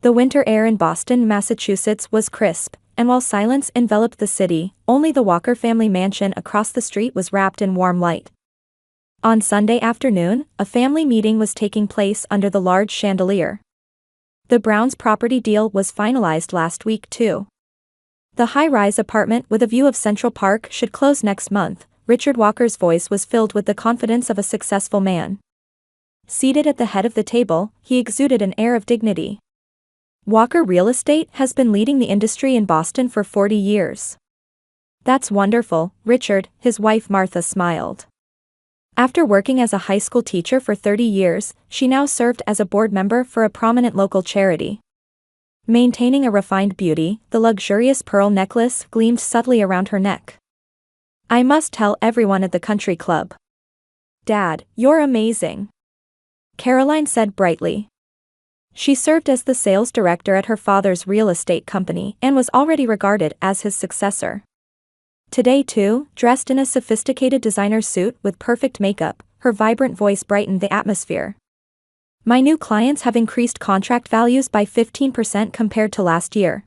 The winter air in Boston, Massachusetts was crisp, and while silence enveloped the city, only the Walker family mansion across the street was wrapped in warm light. On Sunday afternoon, a family meeting was taking place under the large chandelier. The Browns' property deal was finalized last week too. The high-rise apartment with a view of Central Park should close next month. Richard Walker's voice was filled with the confidence of a successful man. Seated at the head of the table, he exuded an air of dignity. Walker Real Estate has been leading the industry in Boston for 40 years. That's wonderful, Richard, his wife Martha smiled. After working as a high school teacher for 30 years, she now served as a board member for a prominent local charity. Maintaining a refined beauty, the luxurious pearl necklace gleamed subtly around her neck. I must tell everyone at the country club. Dad, you're amazing. Caroline said brightly. She served as the sales director at her father's real estate company and was already regarded as his successor. Today too, dressed in a sophisticated designer suit with perfect makeup, her vibrant voice brightened the atmosphere. My new clients have increased contract values by 15% compared to last year.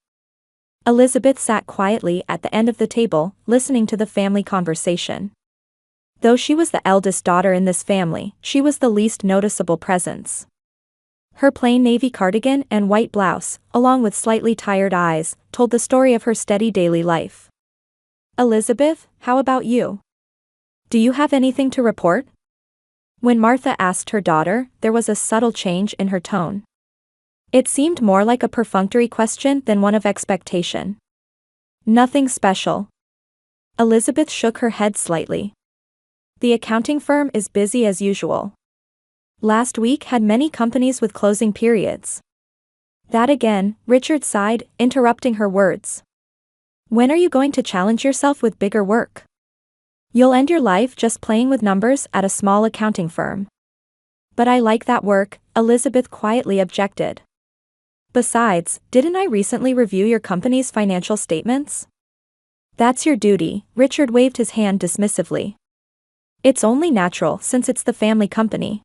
Elizabeth sat quietly at the end of the table, listening to the family conversation. Though she was the eldest daughter in this family, she was the least noticeable presence. Her plain navy cardigan and white blouse, along with slightly tired eyes, told the story of her steady daily life. Elizabeth, how about you? Do you have anything to report? When Martha asked her daughter, there was a subtle change in her tone. It seemed more like a perfunctory question than one of expectation. Nothing special. Elizabeth shook her head slightly. The accounting firm is busy as usual. Last week had many companies with closing periods. That again, Richard sighed, interrupting her words. When are you going to challenge yourself with bigger work? You'll end your life just playing with numbers at a small accounting firm. But I like that work, Elizabeth quietly objected. Besides, didn't I recently review your company's financial statements? That's your duty, Richard waved his hand dismissively. It's only natural since it's the family company.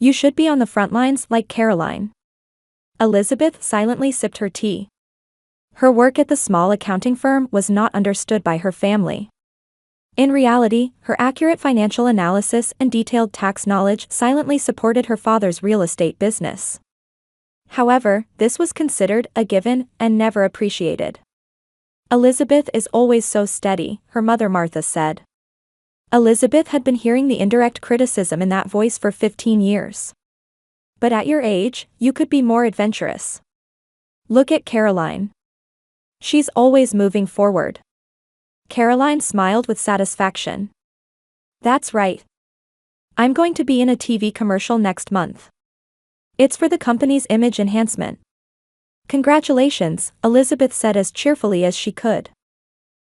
You should be on the front lines like Caroline. Elizabeth silently sipped her tea. Her work at the small accounting firm was not understood by her family. In reality, her accurate financial analysis and detailed tax knowledge silently supported her father's real estate business. However, this was considered a given and never appreciated. Elizabeth is always so steady, her mother Martha said. Elizabeth had been hearing the indirect criticism in that voice for 15 years. But at your age, you could be more adventurous. Look at Caroline. She's always moving forward. Caroline smiled with satisfaction. That's right. I'm going to be in a TV commercial next month. It's for the company's image enhancement. Congratulations, Elizabeth said as cheerfully as she could.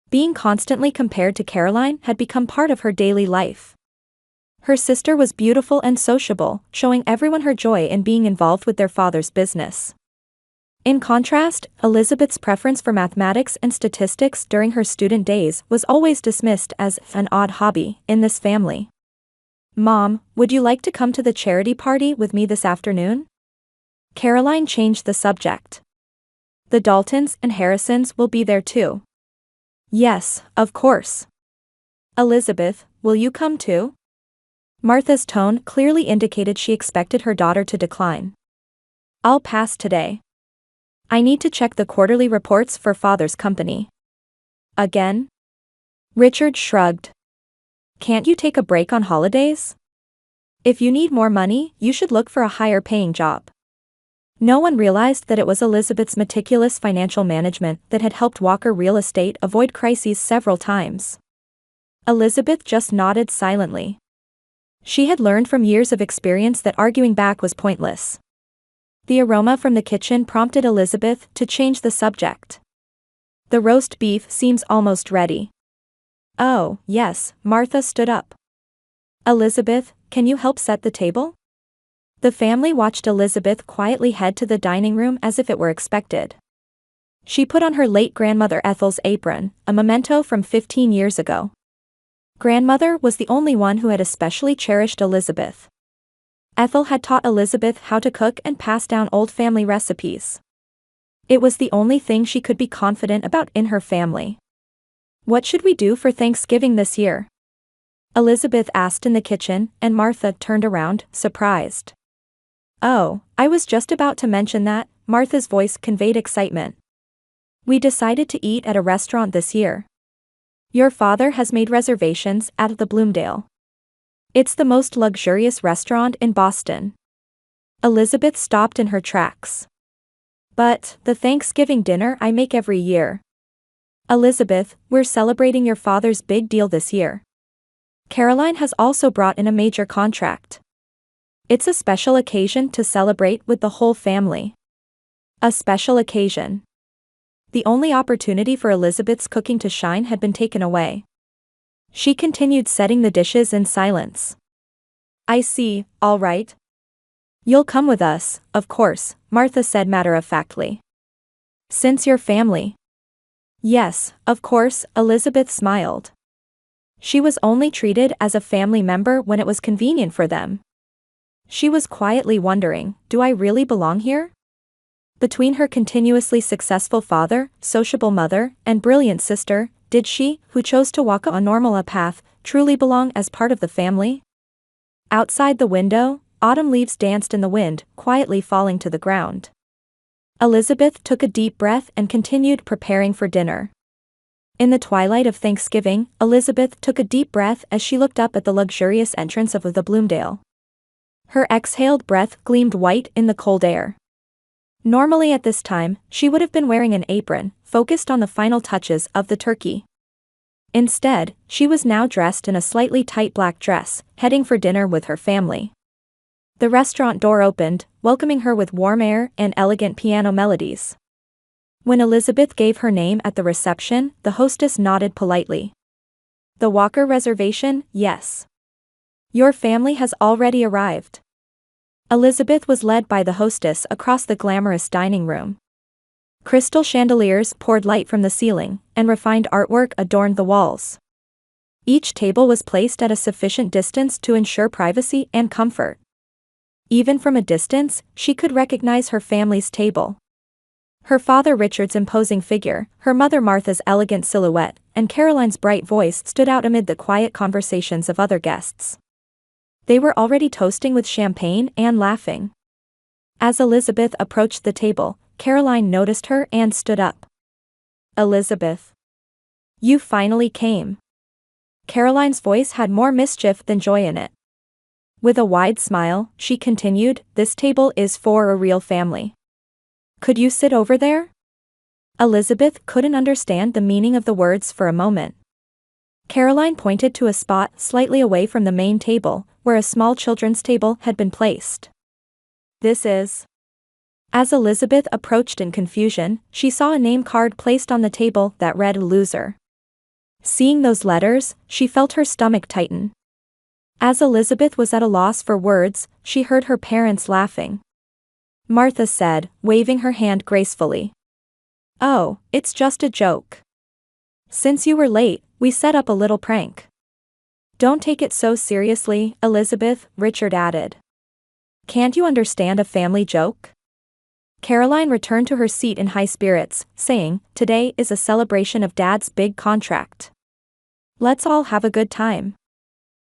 Being constantly compared to Caroline had become part of her daily life. Her sister was beautiful and sociable, showing everyone her joy in being involved with their father's business. In contrast, Elizabeth's preference for mathematics and statistics during her student days was always dismissed as an odd hobby in this family. Mom, would you like to come to the charity party with me this afternoon? Caroline changed the subject. The Daltons and Harrisons will be there too. Yes, of course. Elizabeth, will you come too? Martha's tone clearly indicated she expected her daughter to decline. I'll pass today. I need to check the quarterly reports for father's company. Again? Richard shrugged. Can't you take a break on holidays? If you need more money, you should look for a higher-paying job. No one realized that it was Elizabeth's meticulous financial management that had helped Walker Real Estate avoid crises several times. Elizabeth just nodded silently. She had learned from years of experience that arguing back was pointless. The aroma from the kitchen prompted Elizabeth to change the subject. The roast beef seems almost ready. Oh, yes, Martha stood up. Elizabeth, can you help set the table? The family watched Elizabeth quietly head to the dining room as if it were expected. She put on her late grandmother Ethel's apron, a memento from 15 years ago. Grandmother was the only one who had especially cherished Elizabeth. Ethel had taught Elizabeth how to cook and pass down old family recipes. It was the only thing she could be confident about in her family. "What should we do for Thanksgiving this year?" Elizabeth asked in the kitchen, and Martha turned around, surprised. "Oh, I was just about to mention that," Martha's voice conveyed excitement. "We decided to eat at a restaurant this year. Your father has made reservations at the Bloomdale. It's the most luxurious restaurant in Boston." Elizabeth stopped in her tracks. "But, the Thanksgiving dinner I make every year." "Elizabeth, we're celebrating your father's big deal this year. Caroline has also brought in a major contract. It's a special occasion to celebrate with the whole family." A special occasion. The only opportunity for Elizabeth's cooking to shine had been taken away. She continued setting the dishes in silence. "I see, all right. You'll come with us, of course," Martha said matter-of-factly. "Since you're family." "Yes, of course," Elizabeth smiled. She was only treated as a family member when it was convenient for them. She was quietly wondering, do I really belong here? Between her continuously successful father, sociable mother, and brilliant sister, did she, who chose to walk a normal path, truly belong as part of the family? Outside the window, autumn leaves danced in the wind, quietly falling to the ground. Elizabeth took a deep breath and continued preparing for dinner. In the twilight of Thanksgiving, Elizabeth took a deep breath as she looked up at the luxurious entrance of the Bloomdale. Her exhaled breath gleamed white in the cold air. Normally at this time, she would have been wearing an apron, focused on the final touches of the turkey. Instead, she was now dressed in a slightly tight black dress, heading for dinner with her family. The restaurant door opened, welcoming her with warm air and elegant piano melodies. When Elizabeth gave her name at the reception, the hostess nodded politely. "The Walker reservation, yes. Your family has already arrived." Elizabeth was led by the hostess across the glamorous dining room. Crystal chandeliers poured light from the ceiling, and refined artwork adorned the walls. Each table was placed at a sufficient distance to ensure privacy and comfort. Even from a distance, she could recognize her family's table. Her father Richard's imposing figure, her mother Martha's elegant silhouette, and Caroline's bright voice stood out amid the quiet conversations of other guests. They were already toasting with champagne and laughing. As Elizabeth approached the table, Caroline noticed her and stood up. "Elizabeth. You finally came." Caroline's voice had more mischief than joy in it. With a wide smile, she continued, "This table is for a real family. Could you sit over there?" Elizabeth couldn't understand the meaning of the words for a moment. Caroline pointed to a spot slightly away from the main table, where a small children's table had been placed. "This is..." As Elizabeth approached in confusion, she saw a name card placed on the table that read "Loser." Seeing those letters, she felt her stomach tighten. As Elizabeth was at a loss for words, she heard her parents laughing. Martha said, waving her hand gracefully. "Oh, it's just a joke. Since you were late, we set up a little prank." "Don't take it so seriously, Elizabeth," Richard added. "Can't you understand a family joke?" Caroline returned to her seat in high spirits, saying, "Today is a celebration of Dad's big contract. Let's all have a good time."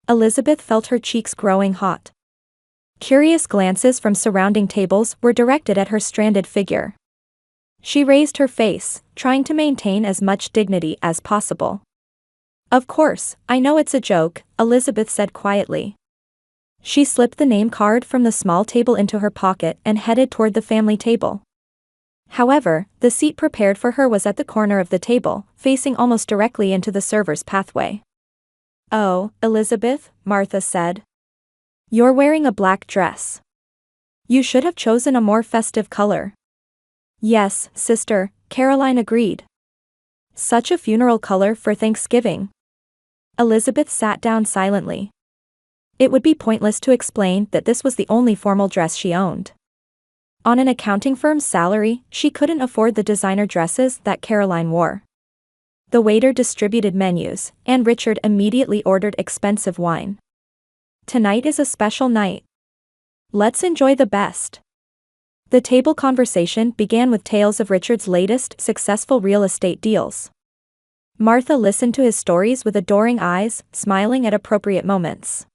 Elizabeth felt her cheeks growing hot. Curious glances from surrounding tables were directed at her stranded figure. She raised her face, trying to maintain as much dignity as possible. "Of course, I know it's a joke," Elizabeth said quietly. She slipped the name card from the small table into her pocket and headed toward the family table. However, the seat prepared for her was at the corner of the table, facing almost directly into the server's pathway. "Oh, Elizabeth," Martha said. "You're wearing a black dress. You should have chosen a more festive color." "Yes, sister," Caroline agreed. "Such a funeral color for Thanksgiving." Elizabeth sat down silently. It would be pointless to explain that this was the only formal dress she owned. On an accounting firm's salary, she couldn't afford the designer dresses that Caroline wore. The waiter distributed menus, and Richard immediately ordered expensive wine. "Tonight is a special night. Let's enjoy the best. The table conversation began with tales of Richard's latest successful real estate deals. Martha listened to his stories with adoring eyes, smiling at appropriate moments.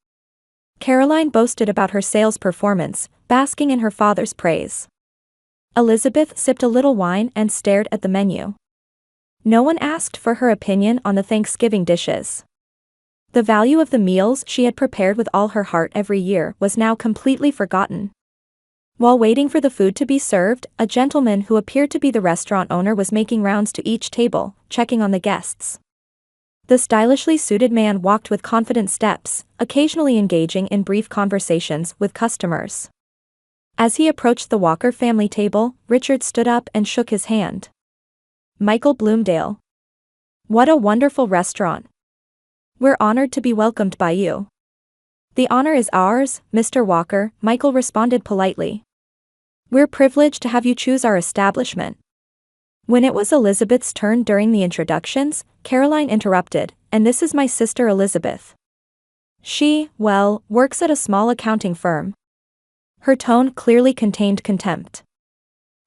Caroline boasted about her sales performance, basking in her father's praise. Elizabeth sipped a little wine and stared at the menu. No one asked for her opinion on the Thanksgiving dishes. The value of the meals she had prepared with all her heart every year was now completely forgotten. While waiting for the food to be served, a gentleman who appeared to be the restaurant owner was making rounds to each table, checking on the guests. The stylishly suited man walked with confident steps, occasionally engaging in brief conversations with customers. As he approached the Walker family table, Richard stood up and shook his hand. "Michael Bloomdale. What a wonderful restaurant. We're honored to be welcomed by you." "The honor is ours, Mr. Walker," Michael responded politely. "We're privileged to have you choose our establishment." When it was Elizabeth's turn during the introductions, Caroline interrupted, "And this is my sister Elizabeth. She, well, works at a small accounting firm." Her tone clearly contained contempt.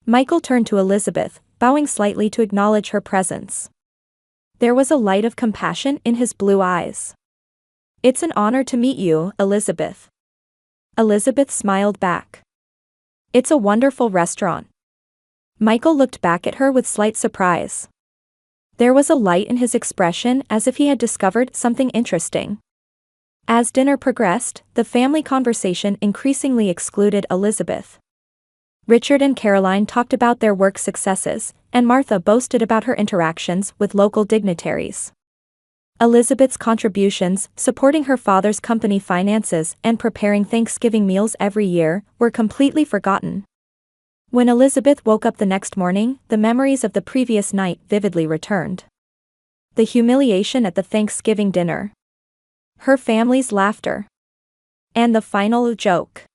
Michael turned to Elizabeth, bowing slightly to acknowledge her presence. There was a light of compassion in his blue eyes. "It's an honor to meet you, Elizabeth." Elizabeth smiled back. "It's a wonderful restaurant." Michael looked back at her with slight surprise. There was a light in his expression as if he had discovered something interesting. As dinner progressed, the family conversation increasingly excluded Elizabeth. Richard and Caroline talked about their work successes, and Martha boasted about her interactions with local dignitaries. Elizabeth's contributions, supporting her father's company finances and preparing Thanksgiving meals every year, were completely forgotten. When Elizabeth woke up the next morning, the memories of the previous night vividly returned. The humiliation at the Thanksgiving dinner. Her family's laughter. And the final joke.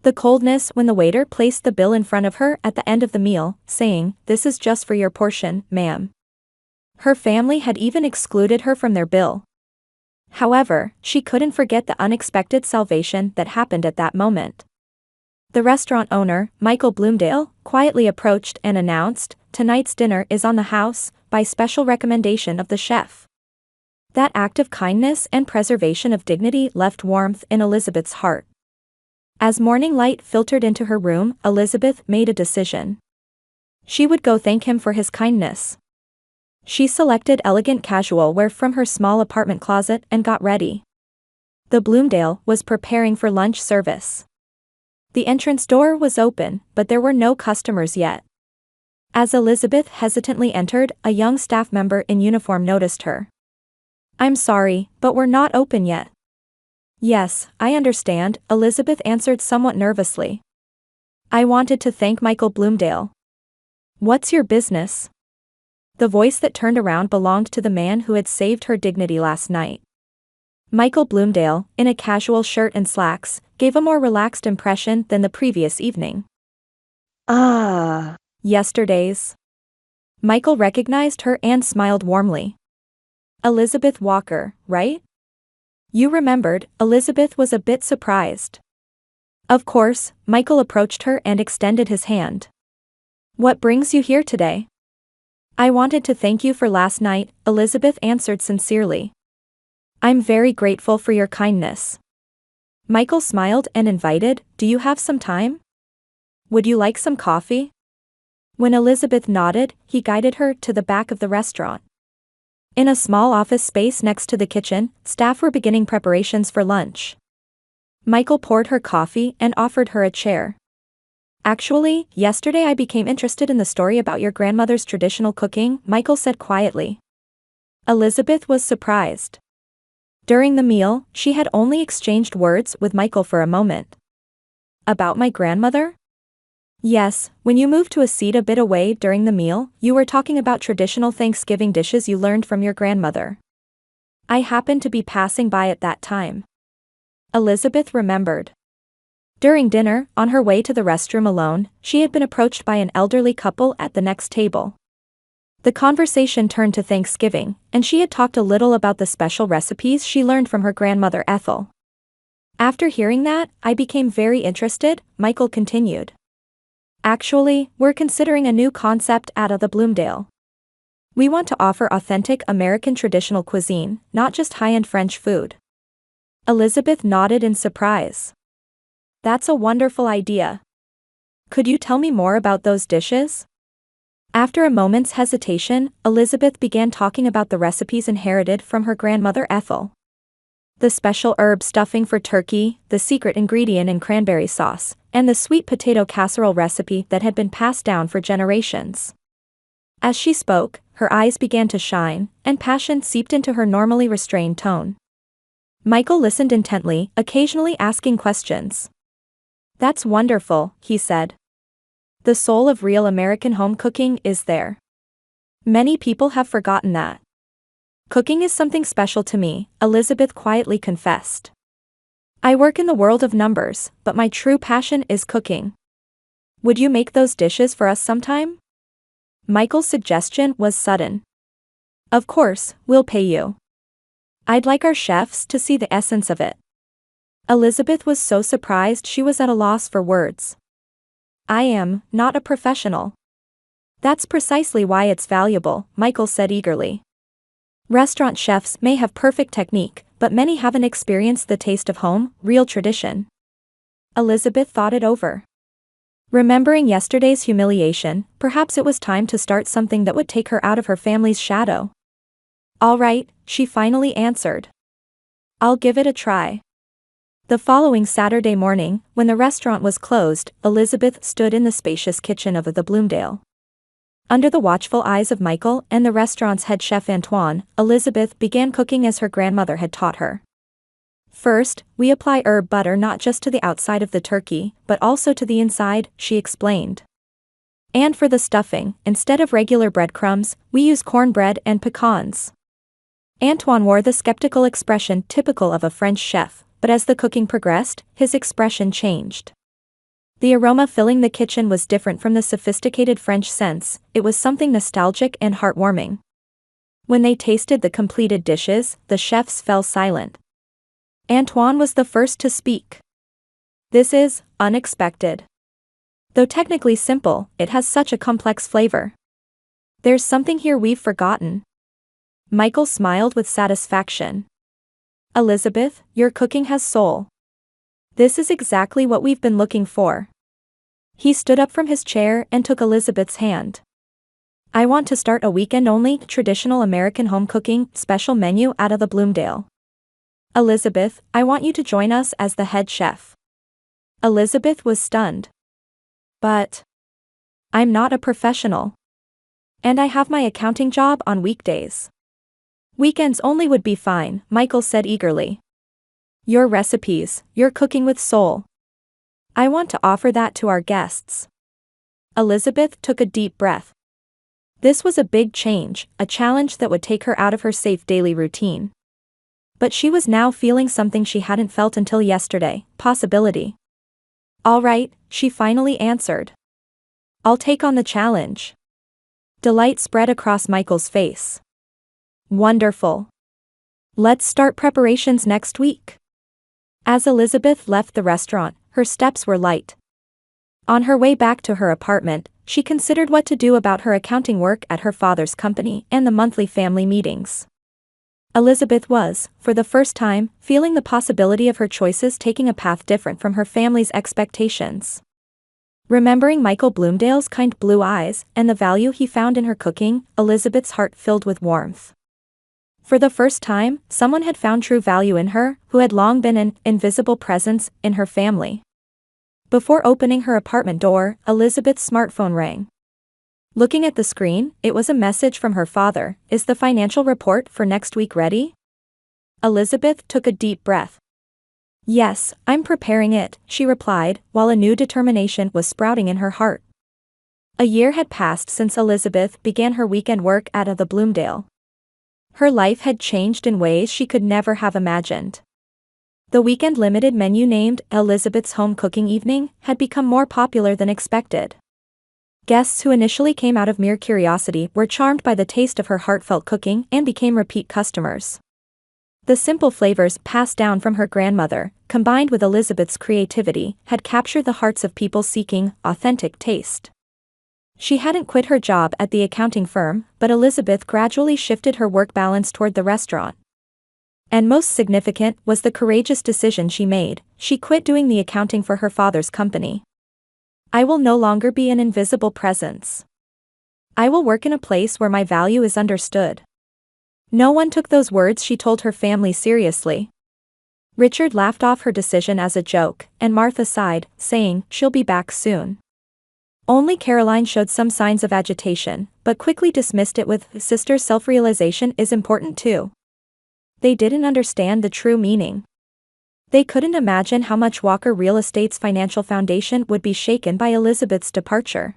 The coldness when the waiter placed the bill in front of her at the end of the meal, saying, "This is just for your portion, ma'am." Her family had even excluded her from their bill. However, she couldn't forget the unexpected salvation that happened at that moment. The restaurant owner, Michael Bloomdale, quietly approached and announced, "Tonight's dinner is on the house, by special recommendation of the chef." That act of kindness and preservation of dignity left warmth in Elizabeth's heart. As morning light filtered into her room, Elizabeth made a decision. She would go thank him for his kindness. She selected elegant casual wear from her small apartment closet and got ready. The Bloomdale was preparing for lunch service. The entrance door was open, but there were no customers yet. As Elizabeth hesitantly entered, a young staff member in uniform noticed her. "I'm sorry, but we're not open yet." "Yes, I understand," Elizabeth answered somewhat nervously. "I wanted to thank Michael Bloomdale." "What's your business?" The voice that turned around belonged to the man who had saved her dignity last night. Michael Bloomdale, in a casual shirt and slacks, gave a more relaxed impression than the previous evening. Yesterday's." Michael recognized her and smiled warmly. "Elizabeth Walker, right?" "You remembered." Elizabeth was a bit surprised. "Of course." Michael approached her and extended his hand. "What brings you here today?" "I wanted to thank you for last night," Elizabeth answered sincerely. "I'm very grateful for your kindness." Michael smiled and invited, "Do you have some time? Would you like some coffee?" When Elizabeth nodded, he guided her to the back of the restaurant. In a small office space next to the kitchen, staff were beginning preparations for lunch. Michael poured her coffee and offered her a chair. "Actually, yesterday I became interested in the story about your grandmother's traditional cooking," Michael said quietly. Elizabeth was surprised. During the meal, she had only exchanged words with Michael for a moment. "About my grandmother?" "Yes, when you moved to a seat a bit away during the meal, you were talking about traditional Thanksgiving dishes you learned from your grandmother. I happened to be passing by at that time." Elizabeth remembered. During dinner, on her way to the restroom alone, she had been approached by an elderly couple at the next table. The conversation turned to Thanksgiving, and she had talked a little about the special recipes she learned from her grandmother Ethel. After hearing that, I became very interested, Michael continued. Actually, we're considering a new concept at the Bloomdale. We want to offer authentic American traditional cuisine, not just high-end French food. Elizabeth nodded in surprise. That's a wonderful idea. Could you tell me more about those dishes? After a moment's hesitation, Elizabeth began talking about the recipes inherited from her grandmother Ethel. The special herb stuffing for turkey, the secret ingredient in cranberry sauce, and the sweet potato casserole recipe that had been passed down for generations. As she spoke, her eyes began to shine, and passion seeped into her normally restrained tone. Michael listened intently, occasionally asking questions. That's wonderful, he said. The soul of real American home cooking is there. Many people have forgotten that. Cooking is something special to me, Elizabeth quietly confessed. I work in the world of numbers, but my true passion is cooking. Would you make those dishes for us sometime? Michael's suggestion was sudden. Of course, we'll pay you. I'd like our chefs to see the essence of it. Elizabeth was so surprised she was at a loss for words. I am not a professional. That's precisely why it's valuable, Michael said eagerly. Restaurant chefs may have perfect technique, but many haven't experienced the taste of home, real tradition. Elizabeth thought it over. Remembering yesterday's humiliation, perhaps it was time to start something that would take her out of her family's shadow. All right, she finally answered. I'll give it a try. The following Saturday morning, when the restaurant was closed, Elizabeth stood in the spacious kitchen of the Bloomdale. Under the watchful eyes of Michael and the restaurant's head chef Antoine, Elizabeth began cooking as her grandmother had taught her. First, we apply herb butter not just to the outside of the turkey, but also to the inside, she explained. And for the stuffing, instead of regular breadcrumbs, we use cornbread and pecans. Antoine wore the skeptical expression typical of a French chef, but as the cooking progressed, his expression changed. The aroma filling the kitchen was different from the sophisticated French scents, it was something nostalgic and heartwarming. When they tasted the completed dishes, the chefs fell silent. Antoine was the first to speak. This is unexpected. Though technically simple, it has such a complex flavor. There's something here we've forgotten. Michael smiled with satisfaction. Elizabeth, your cooking has soul. This is exactly what we've been looking for. He stood up from his chair and took Elizabeth's hand. I want to start a weekend-only, traditional American home cooking special menu out of the Bloomdale. Elizabeth, I want you to join us as the head chef. Elizabeth was stunned. But I'm not a professional. And I have my accounting job on weekdays. Weekends only would be fine, Michael said eagerly. Your recipes, your cooking with soul. I want to offer that to our guests. Elizabeth took a deep breath. This was a big change, a challenge that would take her out of her safe daily routine. But she was now feeling something she hadn't felt until yesterday, possibility. All right, she finally answered. I'll take on the challenge. Delight spread across Michael's face. Wonderful. Let's start preparations next week. As Elizabeth left the restaurant, her steps were light. On her way back to her apartment, she considered what to do about her accounting work at her father's company and the monthly family meetings. Elizabeth was, for the first time, feeling the possibility of her choices taking a path different from her family's expectations. Remembering Michael Bloomdale's kind blue eyes and the value he found in her cooking, Elizabeth's heart filled with warmth. For the first time, someone had found true value in her, who had long been an invisible presence in her family. Before opening her apartment door, Elizabeth's smartphone rang. Looking at the screen, it was a message from her father. Is the financial report for next week ready? Elizabeth took a deep breath. Yes, I'm preparing it, she replied, while a new determination was sprouting in her heart. A year had passed since Elizabeth began her weekend work at the Bloomdale. Her life had changed in ways she could never have imagined. The weekend limited menu named Elizabeth's Home Cooking Evening had become more popular than expected. Guests who initially came out of mere curiosity were charmed by the taste of her heartfelt cooking and became repeat customers. The simple flavors passed down from her grandmother, combined with Elizabeth's creativity, had captured the hearts of people seeking authentic taste. She hadn't quit her job at the accounting firm, but Elizabeth gradually shifted her work balance toward the restaurant. And most significant was the courageous decision she made: she quit doing the accounting for her father's company. "I will no longer be an invisible presence. I will work in a place where my value is understood." No one took those words she told her family seriously. Richard laughed off her decision as a joke, and Martha sighed, saying, "She'll be back soon." Only Caroline showed some signs of agitation, but quickly dismissed it with, "Sister, self-realization is important too." They didn't understand the true meaning. They couldn't imagine how much Walker Real Estate's financial foundation would be shaken by Elizabeth's departure.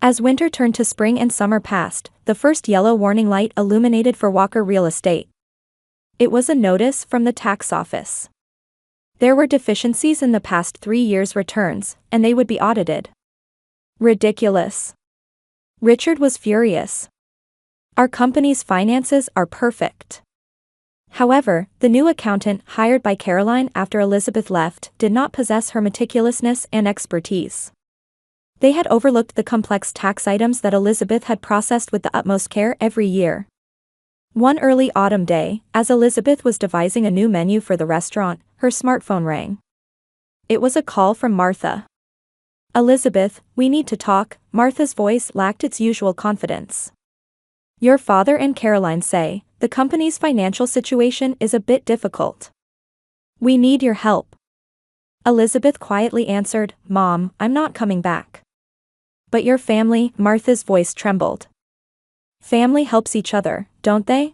As winter turned to spring and summer passed, the first yellow warning light illuminated for Walker Real Estate. It was a notice from the tax office. There were deficiencies in the past 3 years' returns, and they would be audited. Ridiculous. Richard was furious. "Our company's finances are perfect." However, the new accountant hired by Caroline after Elizabeth left did not possess her meticulousness and expertise. They had overlooked the complex tax items that Elizabeth had processed with the utmost care every year. One early autumn day, as Elizabeth was devising a new menu for the restaurant, her smartphone rang. It was a call from Martha. "Elizabeth, we need to talk." Martha's voice lacked its usual confidence. "Your father and Caroline say the company's financial situation is a bit difficult. We need your help." Elizabeth quietly answered, "Mom, I'm not coming back." "But your family," Martha's voice trembled. "Family helps each other, don't they?"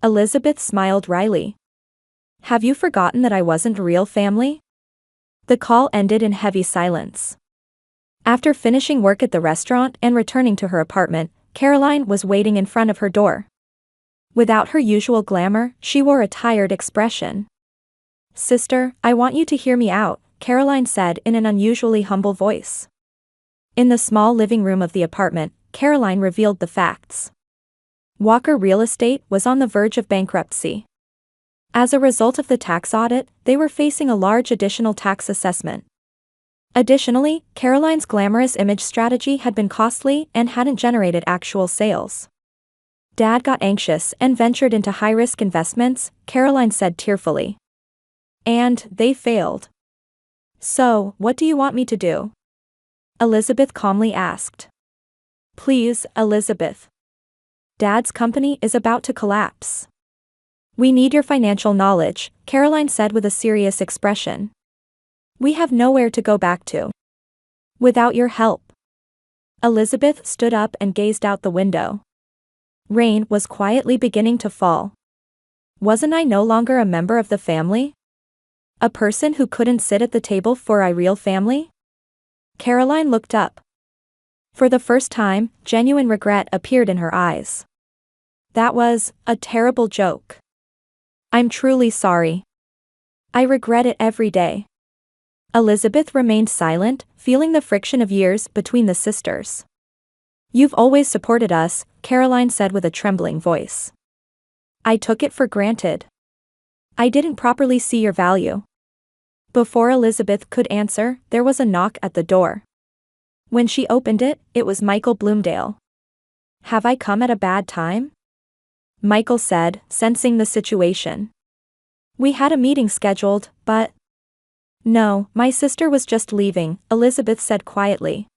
Elizabeth smiled wryly. "Have you forgotten that I wasn't real family?" The call ended in heavy silence. After finishing work at the restaurant and returning to her apartment, Caroline was waiting in front of her door. Without her usual glamour, she wore a tired expression. "Sister, I want you to hear me out," Caroline said in an unusually humble voice. In the small living room of the apartment, Caroline revealed the facts. Walker Real Estate was on the verge of bankruptcy. As a result of the tax audit, they were facing a large additional tax assessment. Additionally, Caroline's glamorous image strategy had been costly and hadn't generated actual sales. "Dad got anxious and ventured into high-risk investments," Caroline said tearfully. "And they failed. So, what do you want me to do?" Elizabeth calmly asked. "Please, Elizabeth. Dad's company is about to collapse. We need your financial knowledge," Caroline said with a serious expression. "We have nowhere to go back to without your help." Elizabeth stood up and gazed out the window. Rain was quietly beginning to fall. Wasn't I no longer a member of the family? A person who couldn't sit at the table for a real family? Caroline looked up. For the first time, genuine regret appeared in her eyes. "That was a terrible joke. I'm truly sorry. I regret it every day." Elizabeth remained silent, feeling the friction of years between the sisters. "You've always supported us," Caroline said with a trembling voice. "I took it for granted. I didn't properly see your value." Before Elizabeth could answer, there was a knock at the door. When she opened it, it was Michael Bloomdale. "Have I come at a bad time?" Michael said, sensing the situation. "We had a meeting scheduled, but—" "No, my sister was just leaving," Elizabeth said quietly.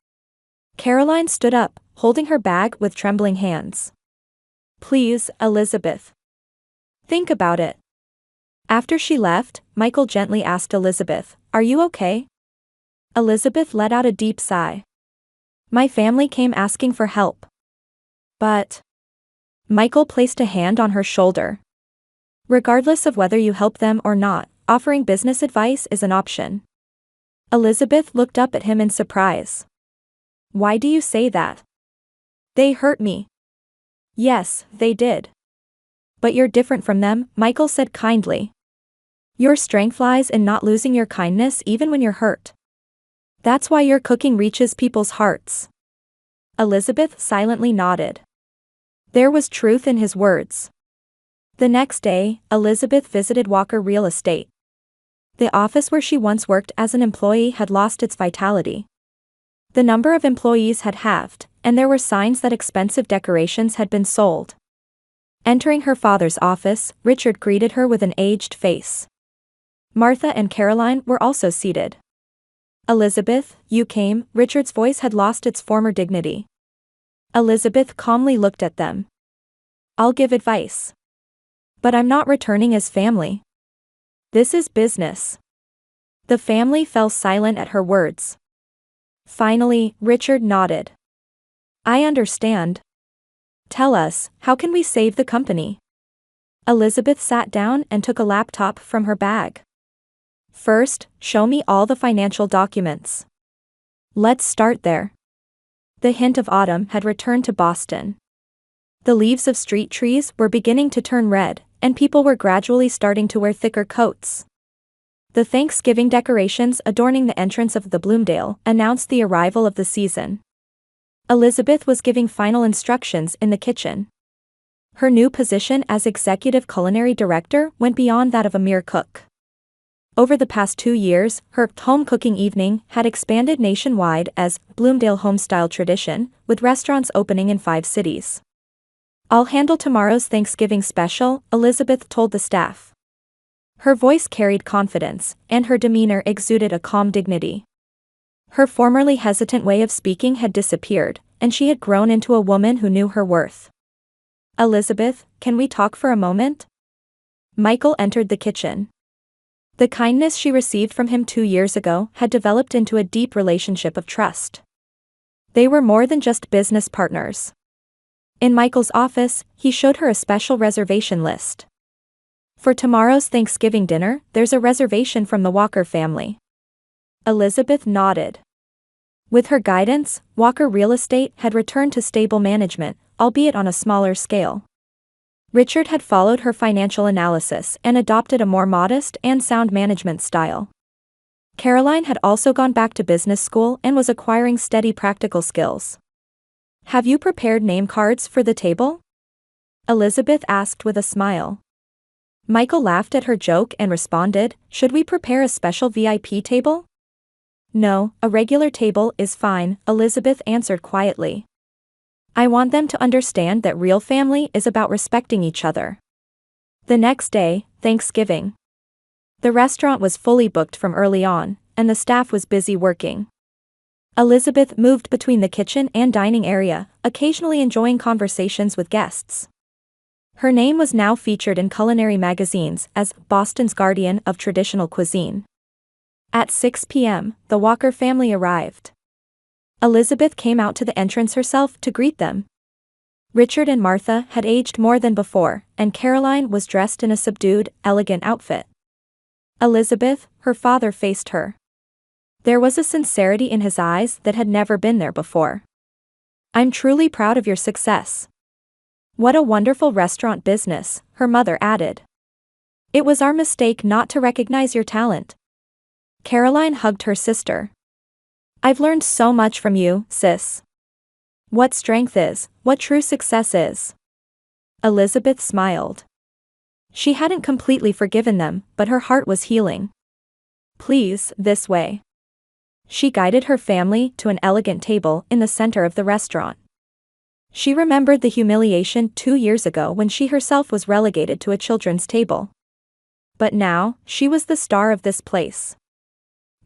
Caroline stood up, holding her bag with trembling hands. "Please, Elizabeth. Think about it." After she left, Michael gently asked Elizabeth, "Are you okay?" Elizabeth let out a deep sigh. "My family came asking for help. But—" Michael placed a hand on her shoulder. "Regardless of whether you help them or not, offering business advice is an option." Elizabeth looked up at him in surprise. "Why do you say that?" "They hurt me." "Yes, they did. But you're different from them," Michael said kindly. "Your strength lies in not losing your kindness even when you're hurt. That's why your cooking reaches people's hearts." Elizabeth silently nodded. There was truth in his words. The next day, Elizabeth visited Walker Real Estate. The office where she once worked as an employee had lost its vitality. The number of employees had halved, and there were signs that expensive decorations had been sold. Entering her father's office, Richard greeted her with an aged face. Martha and Caroline were also seated. "Elizabeth, you came," Richard's voice had lost its former dignity. Elizabeth calmly looked at them. "I'll give advice. But I'm not returning as family. This is business." The family fell silent at her words. Finally, Richard nodded. "I understand. Tell us, how can we save the company?" Elizabeth sat down and took a laptop from her bag. "First, show me all the financial documents. Let's start there." The hint of autumn had returned to Boston. The leaves of street trees were beginning to turn red, and people were gradually starting to wear thicker coats. The Thanksgiving decorations adorning the entrance of the Bloomdale announced the arrival of the season. Elizabeth was giving final instructions in the kitchen. Her new position as executive culinary director went beyond that of a mere cook. Over the past 2 years, her home cooking evening had expanded nationwide as Bloomdale Homestyle Tradition, with restaurants opening in 5 cities. "I'll handle tomorrow's Thanksgiving special," Elizabeth told the staff. Her voice carried confidence, and her demeanor exuded a calm dignity. Her formerly hesitant way of speaking had disappeared, and she had grown into a woman who knew her worth. "Elizabeth, can we talk for a moment?" Michael entered the kitchen. The kindness she received from him 2 years ago had developed into a deep relationship of trust. They were more than just business partners. In Michael's office, he showed her a special reservation list. "For tomorrow's Thanksgiving dinner, there's a reservation from the Walker family." Elizabeth nodded. With her guidance, Walker Real Estate had returned to stable management, albeit on a smaller scale. Richard had followed her financial analysis and adopted a more modest and sound management style. Caroline had also gone back to business school and was acquiring steady practical skills. "Have you prepared name cards for the table?" Elizabeth asked with a smile. Michael laughed at her joke and responded, "Should we prepare a special VIP table?" "No, a regular table is fine," Elizabeth answered quietly. "I want them to understand that real family is about respecting each other." The next day, Thanksgiving. The restaurant was fully booked from early on, and the staff was busy working. Elizabeth moved between the kitchen and dining area, occasionally enjoying conversations with guests. Her name was now featured in culinary magazines as Boston's guardian of traditional cuisine. At 6 p.m., the Walker family arrived. Elizabeth came out to the entrance herself to greet them. Richard and Martha had aged more than before, and Caroline was dressed in a subdued, elegant outfit. "Elizabeth," her father faced her. There was a sincerity in his eyes that had never been there before. "I'm truly proud of your success." "What a wonderful restaurant business," her mother added. "It was our mistake not to recognize your talent." Caroline hugged her sister. "I've learned so much from you, sis. What strength is, what true success is." Elizabeth smiled. She hadn't completely forgiven them, but her heart was healing. "Please, this way." She guided her family to an elegant table in the center of the restaurant. She remembered the humiliation 2 years ago when she herself was relegated to a children's table. But now, she was the star of this place.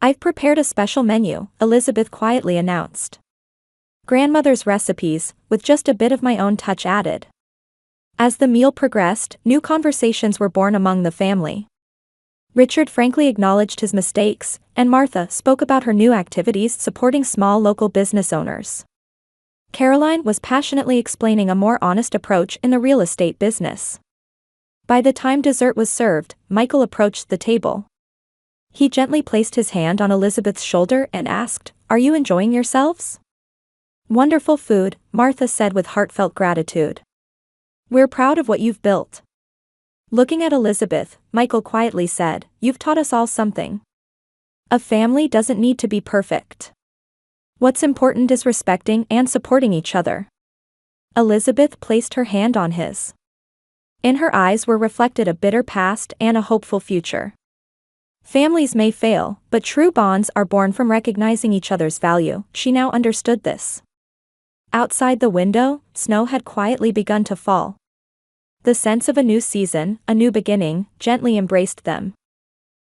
"I've prepared a special menu," Elizabeth quietly announced. "Grandmother's recipes, with just a bit of my own touch added." As the meal progressed, new conversations were born among the family. Richard frankly acknowledged his mistakes, and Martha spoke about her new activities supporting small local business owners. Caroline was passionately explaining a more honest approach in the real estate business. By the time dessert was served, Michael approached the table. He gently placed his hand on Elizabeth's shoulder and asked, "Are you enjoying yourselves?" "Wonderful food," Martha said with heartfelt gratitude. "We're proud of what you've built." Looking at Elizabeth, Michael quietly said, "You've taught us all something. A family doesn't need to be perfect. What's important is respecting and supporting each other." Elizabeth placed her hand on his. In her eyes were reflected a bitter past and a hopeful future. Families may fail, but true bonds are born from recognizing each other's value. She now understood this. Outside the window, snow had quietly begun to fall. The sense of a new season, a new beginning, gently embraced them.